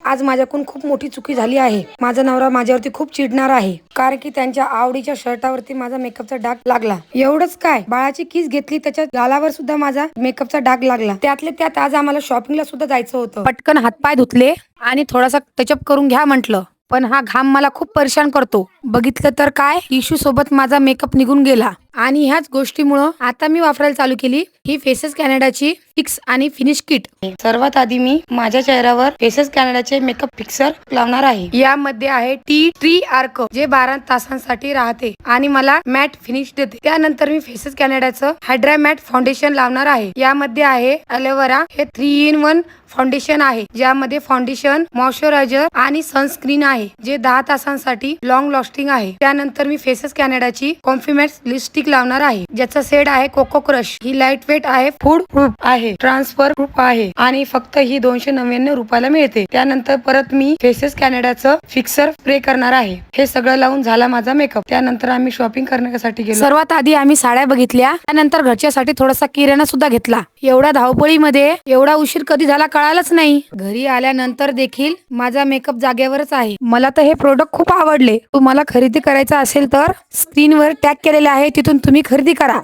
आज माझ्याकडून खूप मोठी चुकी झाली आहे. माझा नवरा माझ्यावरती खूप चिडणार आहे, कारण की त्यांच्या आवडीच्या शर्टावरती माझा मेकअपचा डाग लागला. एवढंच काय, बाळाची किस घेतली, त्याच्या गालावर सुद्धा माझा मेकअपचा डाग लागला. त्यातले त्यात आज आम्हाला शॉपिंगला सुद्धा जायचं होतं. पटकन हातपाय धुतले आणि थोडासा टचअप करून घ्या म्हटलं, पण हा घाम मला खूप परेशान करतो. बघितलं तर काय, टिश्यू सोबत माझा मेकअप निघून गेला. आणि ह्याच गोष्टीमुळं आता मी वापरायला चालू केली ही फेसेस कॅनडाची फिक्स आणि फिनिश किट. सर्वात आधी मी माझ्या चेहऱ्यावर फेसेस कॅनडाचे मेकअप फिक्सर लावणार आहे. यामध्ये आहे टी ट्री आर्क, जे 12 तासांसाठी राहते आणि मला मॅट फिनिश देते. त्यानंतर मी फेसेस कॅनडाचं हायड्रा मॅट फाउंडेशन लावणार आहे. यामध्ये आहे एलोवेरा, हे 3-in-1 फाउंडेशन आहे, ज्यामध्ये फाउंडेशन, मॉइश्चरायझर आणि सनस्क्रीन आहे, जे 10 तासांसाठी लॉंग लास्टिंग आहे. त्यानंतर मी फेसेस कॅनडाची कॉन्फिडन्स लिपस्टिक लावणार आहे, ज्याचा शेड आहे कोको क्रश. ही लाईट वेट आहे, फूड प्रूफ आहे, ट्रान्सफर प्रूफ आहे आणि फक्त ही 299 रुपयाला मिळते. त्यानंतर परत मी फेसेस कॅनडाचं फिक्सर स्प्रे करणार आहे. हे सगळं लावून झाला माझा मेकअप. त्यानंतर आम्ही शॉपिंग करण्यासाठी गेलो. सर्वात आधी आम्ही साड्या बघितल्या, त्यानंतर घरच्यासाठी थोडासा किराणा सुद्धा घेतला. एवढ्या धावपळीमध्ये एवढा उशीर कधी झाला कळालंच नाही. घरी आल्यानंतर देखील माझा मेकअप जागेवरच आहे. मला तर हे प्रोडक्ट खूप आवडले. तुम्हाला खरेदी करायचा असेल तर स्क्रीनवर टॅग केलेले आहे, तिथून तुम्ही खरेदी करा.